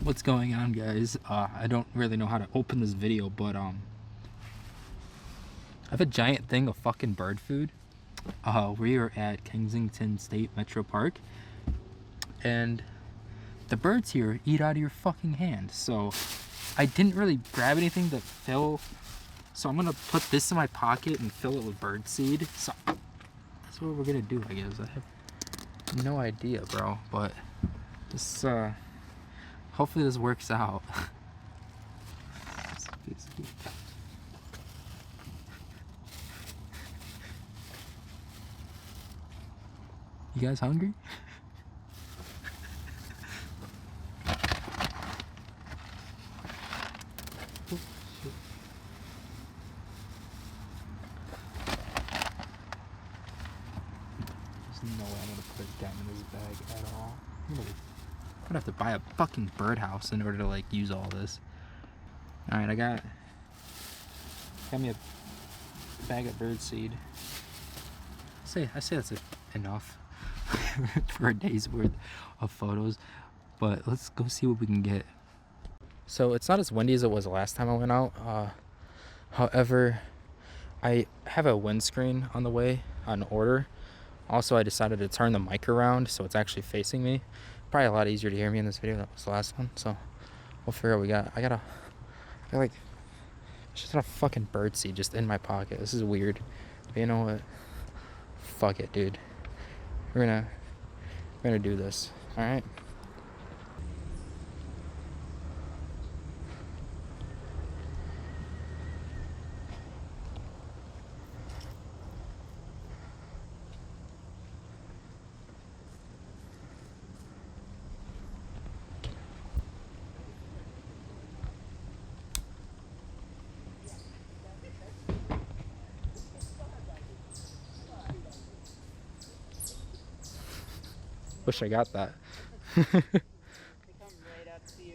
What's going on, guys? I don't really know how to open this video, but I have a giant thing of fucking bird food. We are at Kensington State Metro Park, and the birds here eat out of your fucking hand. So I didn't really grab anything to fill, so I'm gonna put this in my pocket and fill it with bird seed. So that's what we're gonna do, I guess. I have no idea, bro, but this hopefully this works out. You guys hungry? Oh, shit. There's no way I'm gonna put a gun in this bag at all. I'm gonna have to buy a fucking birdhouse in order to like use all this. Alright, I got me a bag of bird seed. I say that's enough for a day's worth of photos, but let's go see what we can get. So it's not as windy as it was the last time I went out. However, I have a windscreen on the way on order. Also, I decided to turn the mic around so it's actually facing me. Probably a lot easier to hear me in this video. That was the last one. So we'll figure out what we got. I got like just a fucking birdseed just in my pocket. This is weird. But you know what? Fuck it, dude. We're gonna do this. All right. Wish I got that. They come right up to you.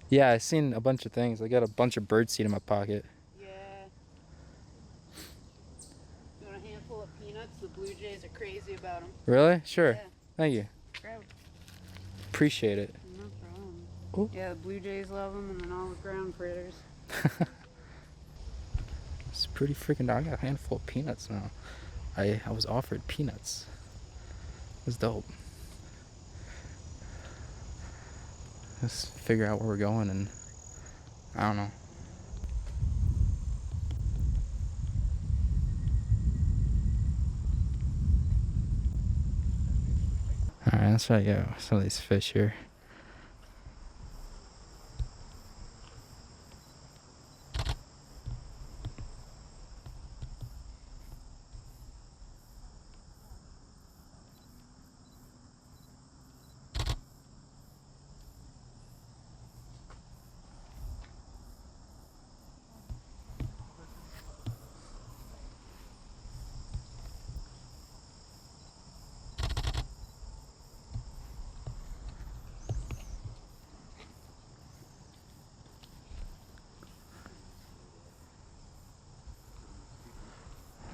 Yeah, I've seen a bunch of things. I got a bunch of birdseed in my pocket. Yeah. You want a handful of peanuts? The blue jays are crazy about them. Really? Sure. Yeah. Thank you. Grab. Appreciate it. No problem. Ooh. Yeah, the blue jays love them, and then all the ground critters. It's pretty freaking. I got a handful of peanuts now. I was offered peanuts. It was dope. Let's figure out where we're going, and I don't know. Alright, let's try to get some of these fish here.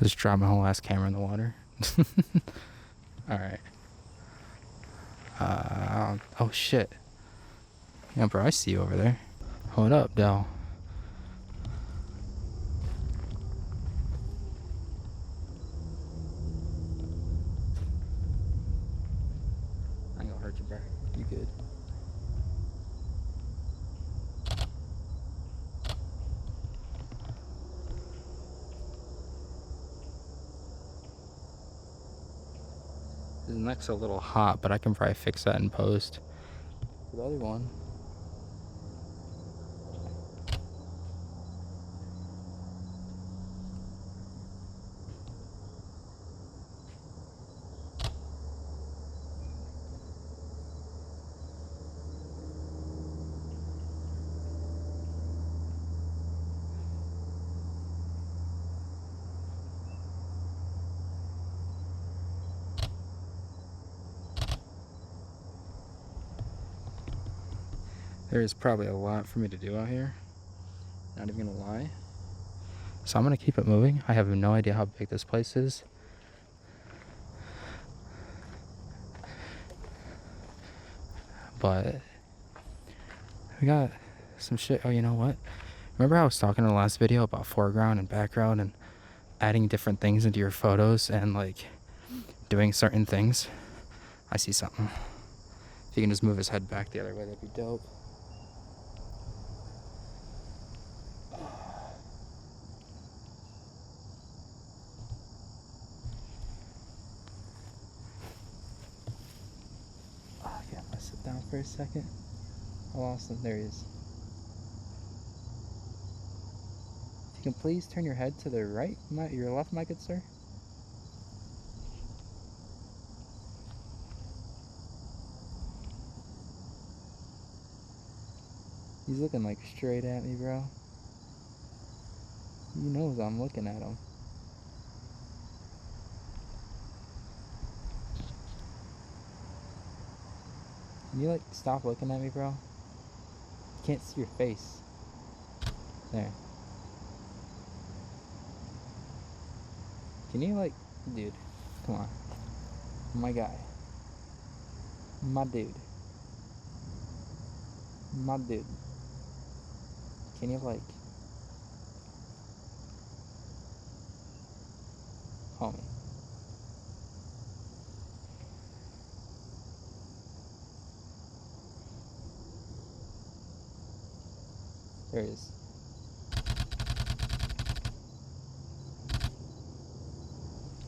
Just drop my whole ass camera in the water. Alright. Oh shit. Yeah, bro, I see you over there. Hold up, Del. I ain't gonna hurt you, bro. You good. This neck's a little hot, but I can probably fix that in post. The other one. There is probably a lot for me to do out here. Not even gonna lie. So I'm gonna keep it moving. I have no idea how big this place is. But We got some shit. Oh, you know what? Remember how I was talking in the last video about foreground and background and adding different things into your photos and like doing certain things? I see something. If he can just move his head back the other way, that'd be dope. Okay, I'm gonna sit down for a second. I lost him. There he is. If you can please turn your head to the right, your left, my good sir. He's looking like straight at me, bro. He knows I'm looking at him. Can you like stop looking at me, bro? Can't see your face. There. Can you like, dude, come on. My guy. My dude. My dude. Can you like, homie? There he is.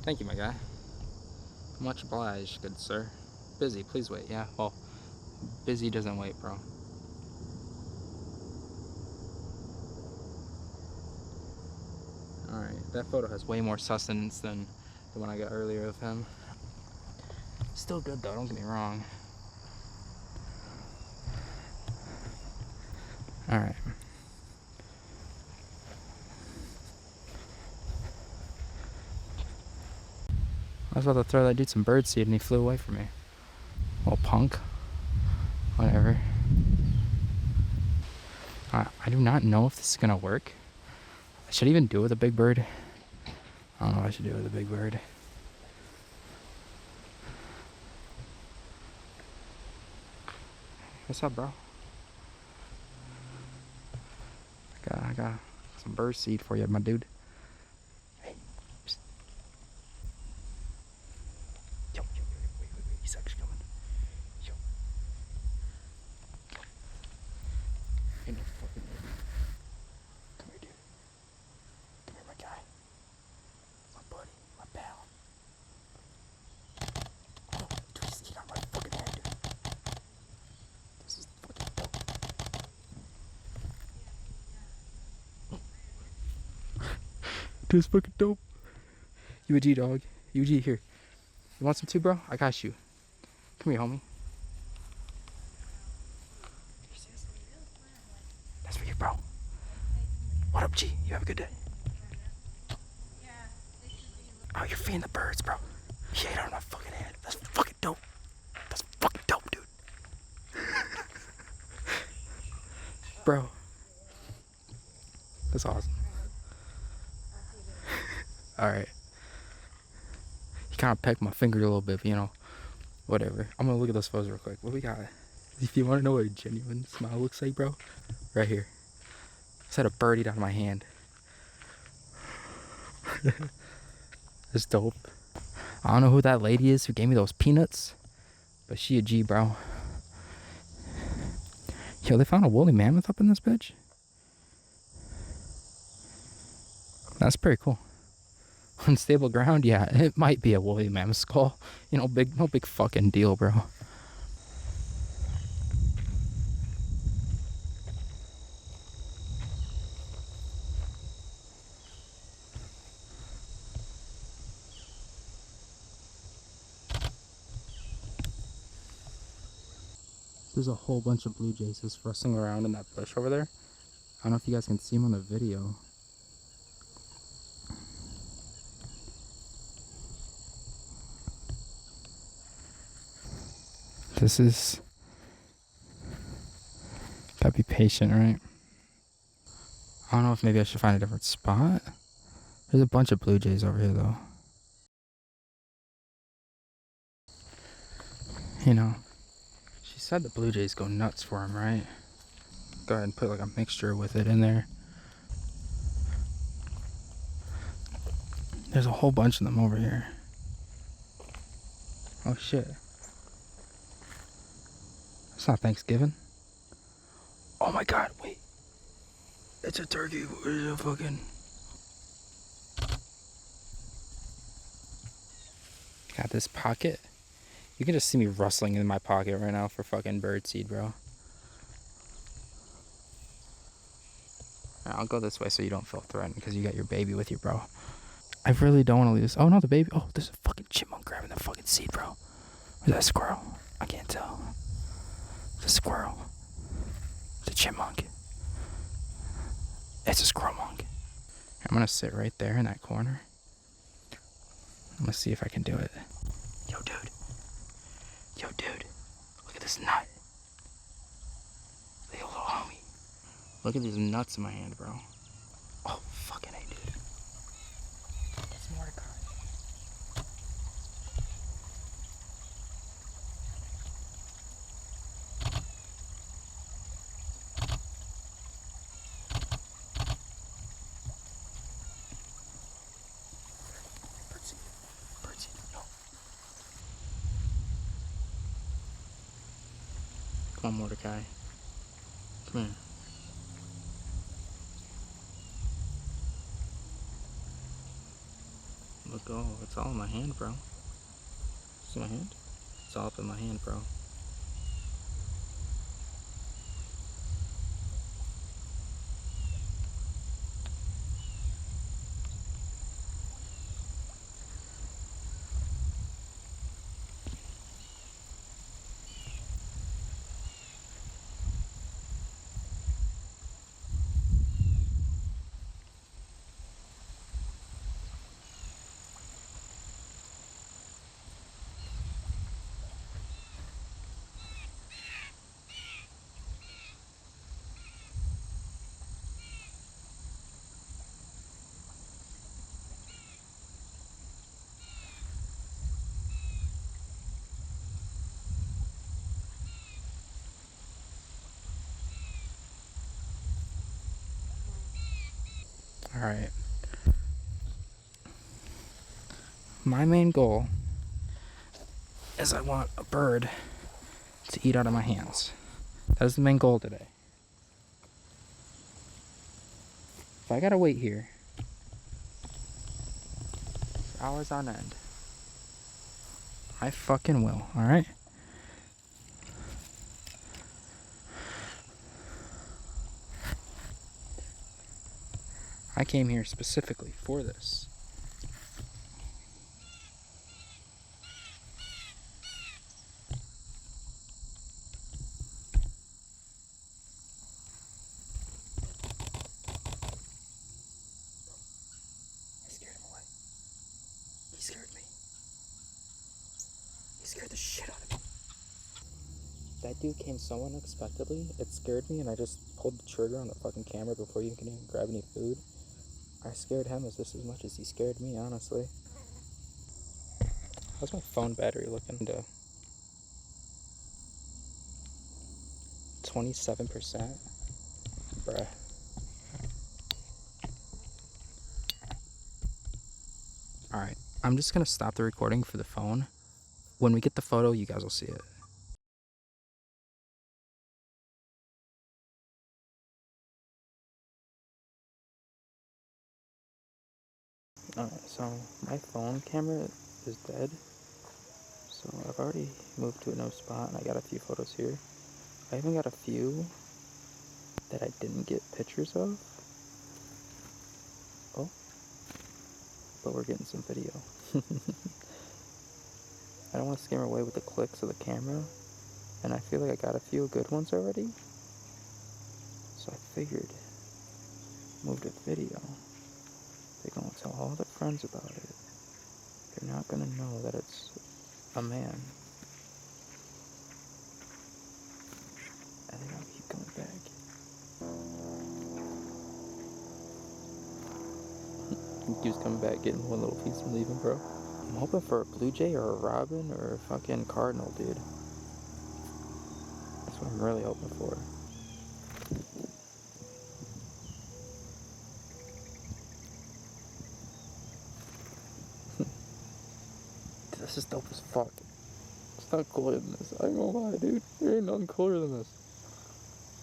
Thank you, my guy. Much obliged, good sir. Busy, please wait. Yeah, well, busy doesn't wait, bro. Alright, that photo has way more sustenance than the one I got earlier of him. Still good though, don't get me wrong. Alright. I was about to throw that dude some birdseed and he flew away from me. Little punk. Whatever. I do not know if this is gonna work. I should even do it with a big bird. I don't know if I should do it with a big bird. What's up, bro? I got some bird seed for you, my dude. Hey. Psst. Yo, wait. He's actually coming. Yo. Ain't no fucking way. Come here, dude. Come here, my guy. My buddy. My pal. Oh, dude, he's eating on my fucking head, dude. This is fucking dope. Dude, it's fucking dope. UG, dog. UG, here. You want some too, bro? I got you. Come here, homie. That's for you, bro. What up, G? You have a good day. Oh, you're feeding the birds, bro. He ate on my fucking head. That's fucking dope. That's fucking dope, dude. Bro. That's awesome. Alright. He kind of pecked my finger a little bit, but you know, whatever. I'm gonna look at those photos real quick. What we got? If you want to know what a genuine smile looks like, bro, right here. I just had a bird eat out of my hand. That's dope. I don't know who that lady is who gave me those peanuts, but she a G, bro. Yo, they found a woolly mammoth up in this bitch. That's pretty cool. Unstable ground, yeah, it might be a woolly mammoth skull. You know, no big fucking deal, bro. There's a whole bunch of blue jays just rustling around in that bush over there. I don't know if you guys can see them on the video. This is... Gotta be patient, right? I don't know if maybe I should find a different spot. There's a bunch of blue jays over here, though. You know, she said the blue jays go nuts for him, right? go ahead and put like a mixture with it in there. There's a whole bunch of them over here. Oh shit. It's not Thanksgiving. Oh my god, wait. It's a turkey. Where's a fucking... Got this pocket. You can just see me rustling in my pocket right now for fucking birdseed, bro. I'll go this way so you don't feel threatened because you got your baby with you, bro. I really don't want to leave this. Oh no, the baby. Oh, there's a fucking chipmunk grabbing the fucking seed, bro. Or is that a squirrel? I can't tell. It's a squirrel. It's a chipmunk. It's a squirrel monk. I'm gonna sit right there in that corner. I'm gonna see if I can do it. Yo, dude. Yo, dude. Look at this nut. Hey, little homie. Look at these nuts in my hand, bro. Oh, fucking A, dude. It's Mordecai. Birdseed, no. Come on, Mordecai. Come here. Look, oh, it's all in my hand, bro. See my hand? It's all up in my hand, bro. Alright. My main goal is I want a bird to eat out of my hands. That is the main goal today. If I gotta wait here for hours on end, I fucking will, alright? I came here specifically for this. I scared him away. He scared me. He scared the shit out of me. That dude came so unexpectedly, it scared me, and I just pulled the trigger on the fucking camera before you can even grab any food. I scared him just as much as he scared me, honestly. How's my phone battery looking? To 27%? Bruh. Alright, I'm just gonna stop the recording for the phone. When we get the photo, you guys will see it. Alright, so my phone camera is dead. So I've already moved to a new spot and I got a few photos here. I even got a few that I didn't get pictures of. Oh, but we're getting some video. I don't want to scare away with the clicks of the camera, and I feel like I got a few good ones already. So I figured, move to video. They're gonna tell all their friends about it. They're not gonna know that it's a man. And they're gonna keep coming back. He keeps coming back, getting one little piece and leaving, bro. I'm hoping for a blue jay or a robin or a fucking cardinal, dude. That's what I'm really hoping for. This is dope as fuck. It's not cooler than this. I ain't gonna lie, dude. There ain't nothing cooler than this.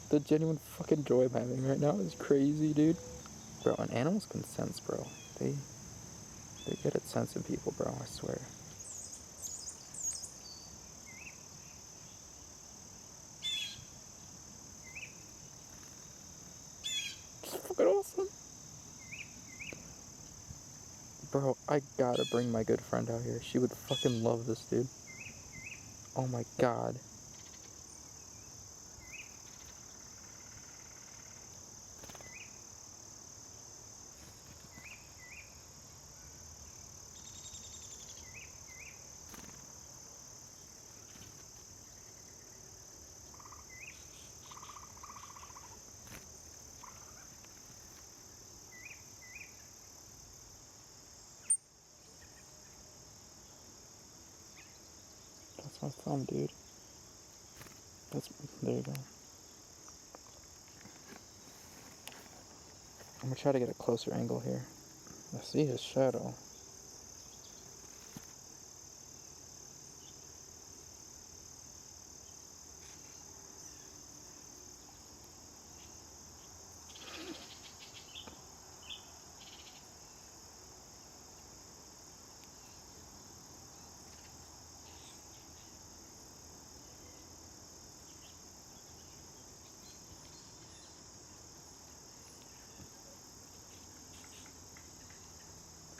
The genuine fucking joy I'm having right now is crazy, dude. Bro, and animals can sense, bro. They get at sensing people, bro, I swear. It's fucking awesome. Bro, I gotta bring my good friend out here. She would fucking love this, dude. Oh my god. That's my thumb, dude. There you go. I'm gonna try to get a closer angle here. I see his shadow.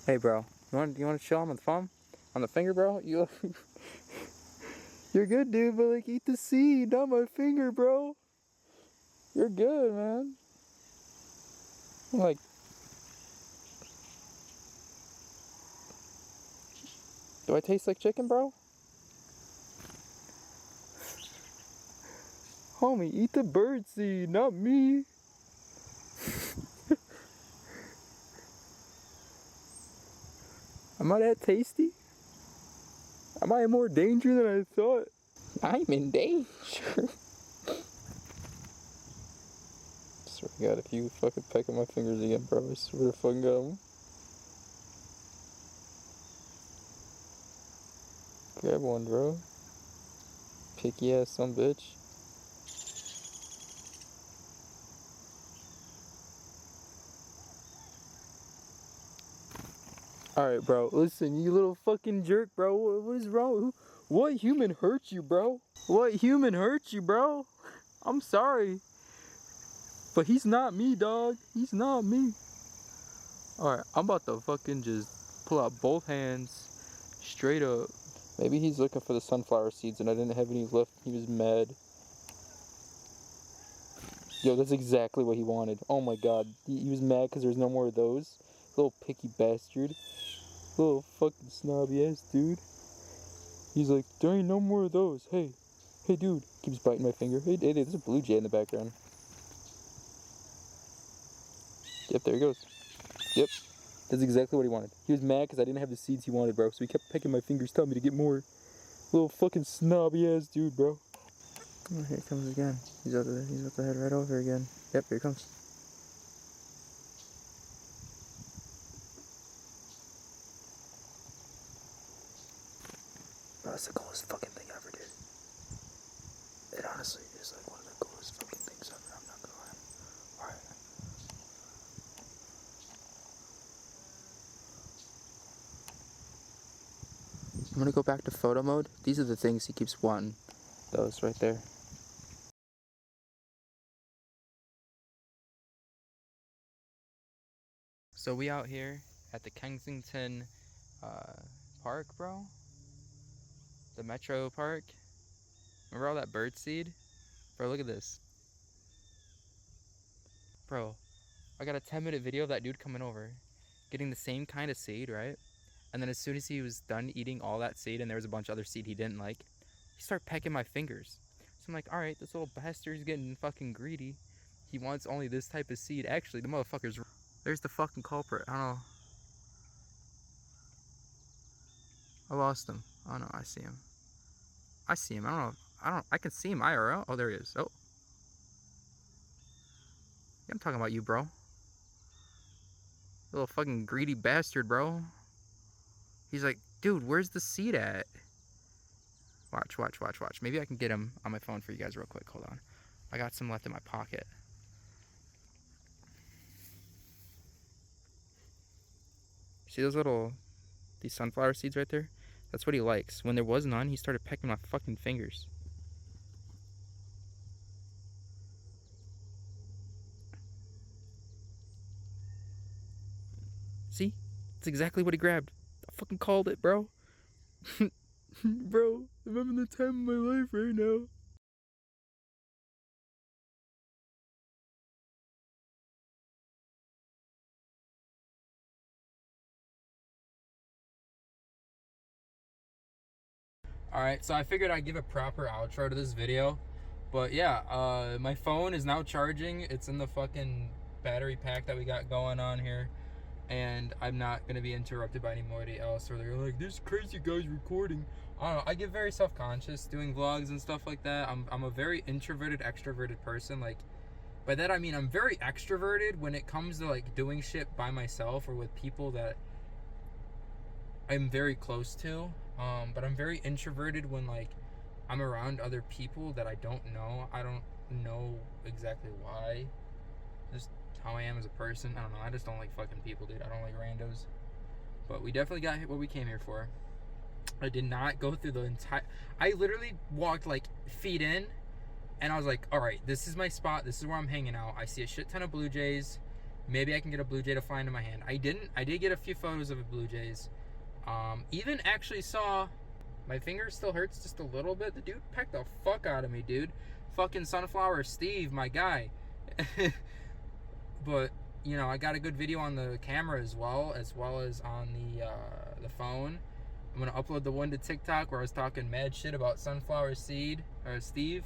Hey, bro. You want to chill on the thumb? On the finger, bro? You're good, dude, but like eat the seed, not my finger, bro. You're good, man. Like, do I taste like chicken, bro? Homie, eat the bird seed, not me. Am I that tasty? Am I in more danger than I thought? I'm in danger. Swear to God, if you fucking peck at my fingers again, bro, I swear to fucking God. Grab one, bro. Picky ass son bitch. Alright, bro, listen, you little fucking jerk, bro. What is wrong? What human hurt you, bro? What human hurt you, bro? I'm sorry. But he's not me, dog. He's not me. Alright, I'm about to fucking just pull out both hands straight up. Maybe he's looking for the sunflower seeds and I didn't have any left. He was mad. Yo, that's exactly what he wanted. Oh my god. He was mad because there's no more of those. Little picky bastard. Little fucking snobby ass dude. He's like, there ain't no more of those. Hey, dude. Keeps biting my finger. Hey, there's a blue jay in the background. Yep, there he goes. Yep. That's exactly what he wanted. He was mad because I didn't have the seeds he wanted, bro. So he kept pecking my fingers, telling me to get more. Little fucking snobby ass dude, bro. Oh, here he comes again. He's about to head right over again. Yep, here he comes. Bro, that's the coolest fucking thing I ever did. It honestly is like one of the coolest fucking things ever. I'm not gonna lie. Alright. I'm gonna go back to photo mode. These are the things he keeps wanting. Those right there. So we out here at the Kensington park, bro. The Metro Park. Remember all that bird seed? Bro, look at this. Bro, I got a 10-minute video of that dude coming over, getting the same kind of seed, right? And then as soon as he was done eating all that seed and there was a bunch of other seed he didn't like, he started pecking my fingers. So I'm like, alright, this little bastard's getting fucking greedy. He wants only this type of seed. Actually, the motherfucker's... There's the fucking culprit. I don't know. I lost him. Oh no, I see him. I see him. I don't know. I can see him IRL. Oh, there he is. Oh. I'm talking about you, bro. Little fucking greedy bastard, bro. He's like, dude, where's the seat at? Watch, watch, watch, watch. Maybe I can get him on my phone for you guys real quick. Hold on. I got some left in my pocket. See these sunflower seeds right there? That's what he likes. When there was none, he started pecking my fucking fingers. See? That's exactly what he grabbed. I fucking called it, bro. Bro, I'm having the time of my life right now. Alright, so I figured I'd give a proper outro to this video. But yeah, my phone is now charging. It's in the fucking battery pack that we got going on here. And I'm not going to be interrupted by anybody else. Or they're like, this crazy guy's recording. I don't know. I get very self-conscious doing vlogs and stuff like that. I'm a very introverted, extroverted person. Like, by that I mean I'm very extroverted when it comes to like doing shit by myself or with people that I'm very close to. But I'm very introverted when like I'm around other people that I don't know. I don't know exactly why. Just how I am as a person. I don't know. I just don't like fucking people, dude. I don't like randos. But we definitely got what we came here for. I did not go through the entire... I literally walked like feet in and I was like, alright, this is my spot. This is where I'm hanging out. I see a shit ton of blue jays. Maybe I can get a blue jay to fly into my hand. I didn't. I did get a few photos of blue jays. Even actually saw... My finger still hurts just a little bit. The dude pecked the fuck out of me, dude. Fucking Sunflower Steve, my guy. But, you know, I got a good video on the camera as well as on the phone. I'm going to upload the one to TikTok where I was talking mad shit about Sunflower Seed, or Steve.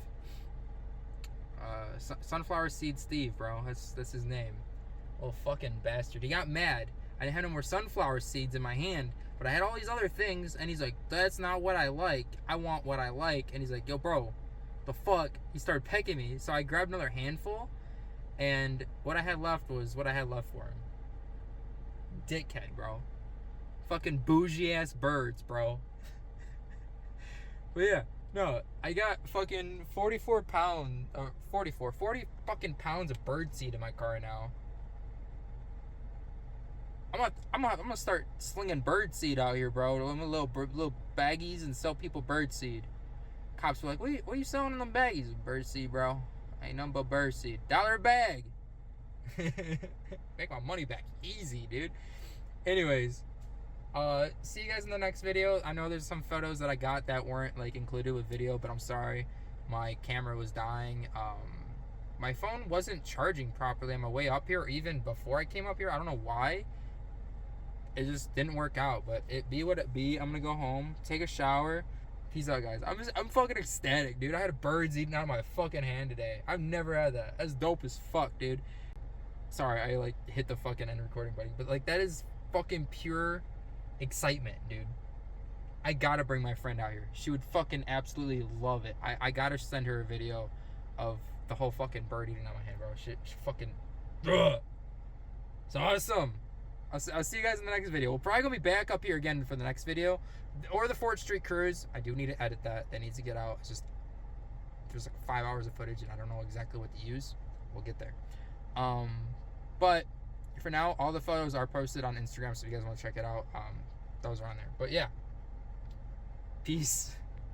Sunflower Seed Steve, bro. That's his name. Oh, fucking bastard. He got mad. I had no more sunflower seeds in my hand, but I had all these other things, and he's like, that's not what I like. I want what I like. And he's like, yo, bro, the fuck? He started pecking me, so I grabbed another handful, and what I had left was what I had left for him. Dickhead, bro. Fucking bougie-ass birds, bro. But yeah, no, I got fucking 40 fucking pounds of bird seed in my car now. I'm gonna start slinging bird seed out here, bro. Little baggies and sell people bird seed. Cops were like, what are you selling in them baggies? Bird seed, bro. Ain't nothing but bird seed. $1 a bag. Make my money back easy, dude. Anyways, see you guys in the next video. I know there's some photos that I got that weren't like included with video, but I'm sorry. My camera was dying. My phone wasn't charging properly on my way up here, or even before I came up here. I don't know why. It just didn't work out, but it be what it be. I'm gonna go home, take a shower. Peace out, guys. I'm fucking ecstatic, dude. I had birds eating out of my fucking hand today. I've never had that. That's dope as fuck, dude. Sorry, I like hit the fucking end recording button, but like that is fucking pure excitement, dude. I gotta bring my friend out here. She would fucking absolutely love it. I gotta send her a video of the whole fucking bird eating out my hand, bro. She fucking... Ugh. It's awesome. I'll see you guys in the next video. We'll probably gonna be back up here again for the next video, or the 4th Street cruise. I do need to edit that. That needs to get out. It's just there's like 5 hours of footage, and I don't know exactly what to use. We'll get there. But for now, all the photos are posted on Instagram, so if you guys want to check it out, those are on there. But yeah, peace.